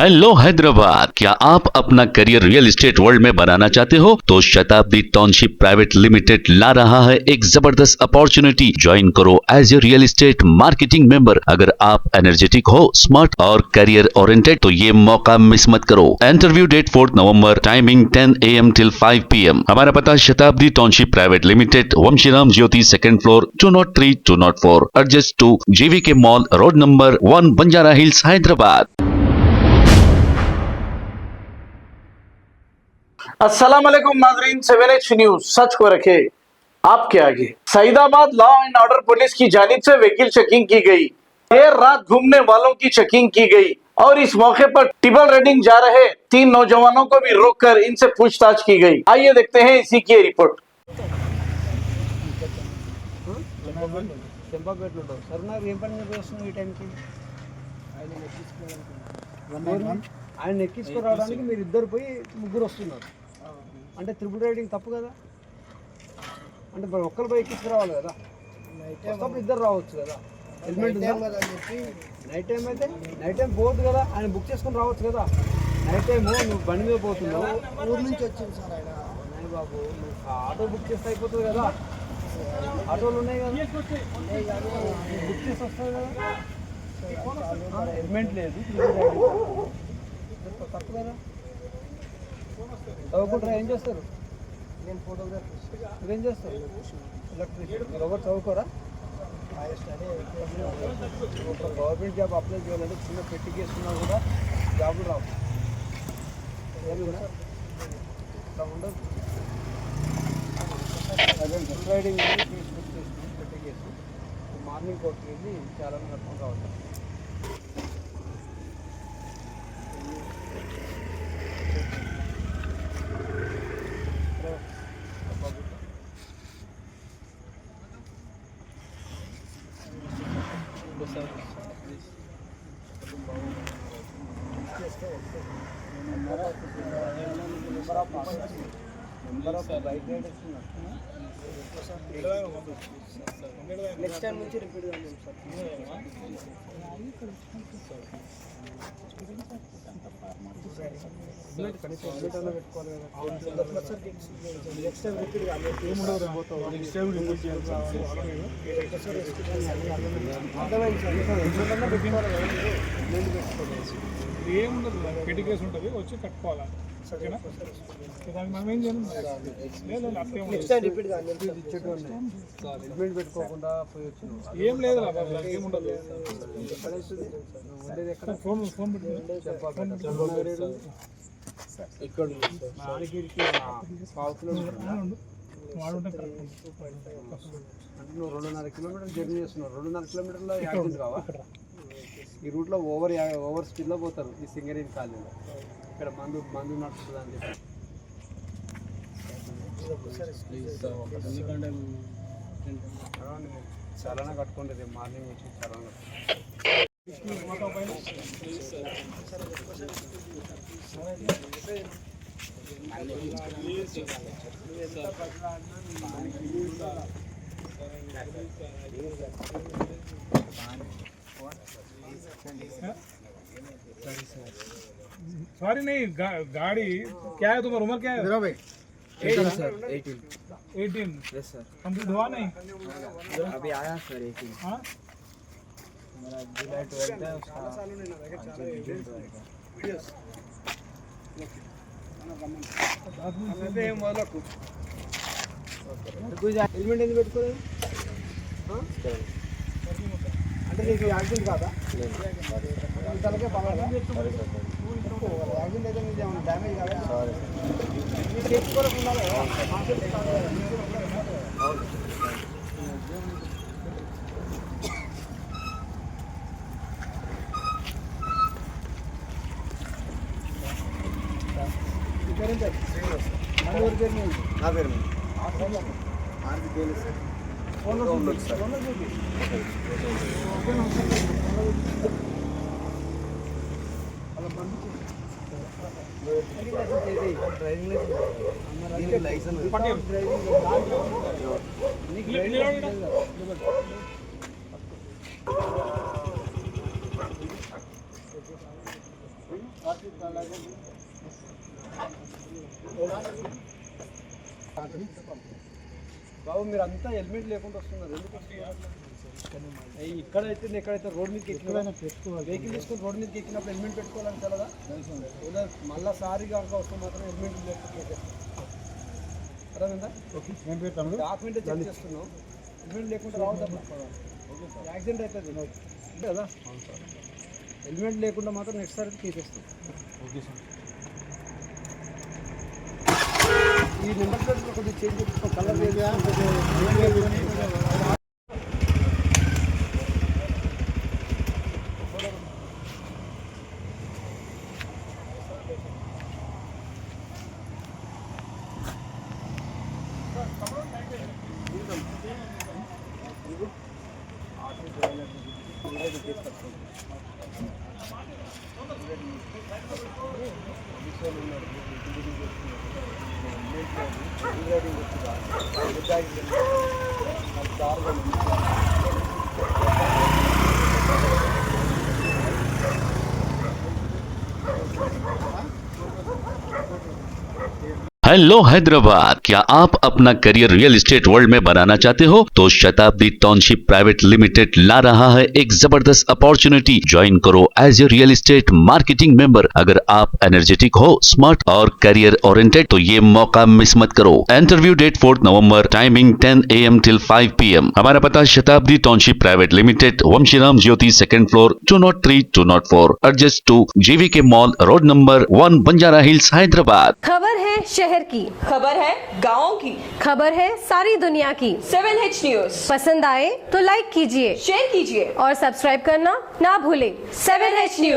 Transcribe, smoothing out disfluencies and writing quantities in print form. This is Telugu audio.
हेलो हैदराबाद, क्या आप अपना करियर रियल एस्टेट वर्ल्ड में बनाना चाहते हो? तो शताब्दी टाउनशिप प्राइवेट लिमिटेड ला रहा है एक जबरदस्त अपॉर्चुनिटी। ज्वाइन करो as a real estate marketing member. अगर आप एनर्जेटिक हो, स्मार्ट और करियर ओरिएंटेड तो ये मौका मिस मत करो। इंटरव्यू डेट 4 नवंबर, टाइमिंग 10 AM till 5 PM। हमारा पता Shatabdi township private limited, Vanshiram Jyoti, second floor, 203 204, adjacent to JVK mall, road number 1, Banjara Hills, Hyderabad. अस्सलाम वालेकुम नाजरीन, 7H न्यूज सच को रखे आपके आगे। Saidabad law and order police की जानिब से व्हीकल चेकिंग की गई। देर रात घूमने वालों की चेकिंग की गई और इस मौके पर टिबल राइडिंग जा रहे 3 नौजवानों को भी रोककर इनसे पूछताछ की गई। आइए देखते हैं इसी की रिपोर्ट। ఆయన ఎక్కించుకురావడానికి మీరు ఇద్దరు పోయి ముగ్గురు వస్తున్నారు అంటే త్రిబుల్ రైడింగ్ తప్పు కదా. అంటే మరి ఒక్కరు పోయి ఎక్కించుకురావాలి కదా, వస్తప్పుడు ఇద్దరు రావచ్చు కదా. హెల్మెట్ నైట్ టైం అయితే నైట్ టైం పోవద్దు కదా, ఆయన బుక్ చేసుకుని రావచ్చు కదా. నైట్ టైము నువ్వు బండి మీద పోతున్నావు, ఊరు నుంచి వచ్చింది సార్ ఆయన. అన్నాయి బాబు, ఆటో బుక్ చేస్తే అయిపోతుంది కదా, ఆటోలు ఉన్నాయి కదా, బుక్ చేసి వస్తుంది కదా. హెల్మెట్ లేదు, తప్పు కదా. చదువుకుంటారా? ఏం చేస్తారు? నేను ఫోటోగ్రఫీ. మీరేం చేస్తారు? ఎలక్ట్రీషియన్. మీరు ఎవరు చదువుకోరా? ఒక గవర్నమెంట్ జాబ్ అప్లై చేయాలంటే చిన్న పెట్టి చేసుకున్నా కూడా జాబులు రావు. ఏమి కూడా ఇట్లా ఉండదు. అదే బస్ రైడింగ్ బుక్ చేసుకుని పెట్టి చేసి మార్నింగ్ కోర్టుకి వెళ్ళి చాలా నడుపుకొని రావాలి. నెక్స్ట్ టైం నుంచి రిపీట్ చేయండి సార్. కనీసం హెల్మెట్ అన్న పెట్టుకోవాలి కదా. నెక్స్ట్ టైం రిపీట్ కాదు, ఏముండదు. నెక్స్ట్ టైం రిపీట్ చేయాలి. అర్థమైంది సార్. హెల్మెట్ అన్న పెట్టుకోవాలి కదా, నేను పెట్టుకోవాలి. ఏముండదు, పెట్టి కేసు ఉంటుంది, వచ్చి కట్టుకోవాలి. సరేనా? దానికి మనం ఏం చేయాలి? నెక్స్ట్ టైం రిపీట్ కాదు, హెల్మెట్ పెట్టుకోకుండా పోయి వచ్చి ఏం లేదు, ఏముండదు. ఫోన్ పెట్టి ఇక్కడ పావు కిలోమీటర్ అంటే నువ్వు 2.5 కిలోమీటర్లు జర్నీ చేస్తున్నావు. 2.5 కిలోమీటర్లో యాక్సిడెంట్ కావా? ఈ రూట్లో ఓవర్ స్పీడ్లో పోతారు ఈ సింగరేణి కాలనీలో. ఇక్కడ మందు నడుస్తుంది అని చెప్పి చాలానే కట్టుకోండి. రేపు మార్నింగ్ వచ్చి చాలా सॉरी नहीं, गाड़ी क्या है तुम्हारी उम्र क्या है? 18 सर. 18 yes sir. कंप्लीट हुआ नहीं अभी आया सर 18. हाँ, मेरा जुलाई 12 है उसका. హెల్మెట్ ఎందుకు పెట్టుకోలేదు? అంటే నీకు యాక్సిడెంట్ కాదా? తలకే పర్వాలా? యాక్సిడెంట్ అయితే నీకు ఏమైనా డ్యామేజ్ కాదా? నీకు తెచ్చుకోకుండా నా పేరు ఆర్ది పేరు సార్. డ్రైవింగ్ లైసెన్స్ బాబు మీరు అంతా హెల్మెట్ లేకుండా వస్తున్నారు, ఎందుకు వస్తున్నారు? ఎక్కడైతే రోడ్ మీదకి ఎక్కిన వెహికల్ తీసుకొని రోడ్ మీదకి ఎక్కినప్పుడు హెల్మెట్ పెట్టుకోవాలని తెలదా? మళ్ళీ సారీ కనుక వస్తే మాత్రం హెల్మెట్ లేకపోతే అర్థమైందా? డాక్యుమెంట్ చెక్ చేస్తున్నాం, హెల్మెట్ లేకుండా రావద్దా? యాక్సిడెంట్ అవుతుంది అంతే కదా. హెల్మెట్ లేకుండా మాత్రం నెక్స్ట్ సారి తీసేస్తాం. ఈ నెంబర్ ప్లేట్ కొద్దిగా చేంజ్ చేసుకో, కలర్ हेलो हैदराबाद, क्या आप अपना करियर रियल एस्टेट वर्ल्ड में बनाना चाहते हो? तो शताब्दी टाउनशिप प्राइवेट लिमिटेड ला रहा है एक जबरदस्त अपॉर्चुनिटी। ज्वाइन करो as a real estate marketing member. अगर आप एनर्जेटिक हो, स्मार्ट और करियर ओरिएंटेड तो ये मौका मिस मत करो। इंटरव्यू डेट 4 नवंबर, टाइमिंग 10 AM till 5 PM। हमारा पता Shatabdi township private limited, Vanshiram Jyoti, 2nd floor, 203 204, adjacent to JVK mall, road number 1, Banjara Hills, Hyderabad. खबर है शहर की, खबर है गाँव की, खबर है सारी दुनिया की। 7H न्यूज पसंद आए तो लाइक कीजिए, शेयर कीजिए और सब्सक्राइब करना ना भूलें। 7H news.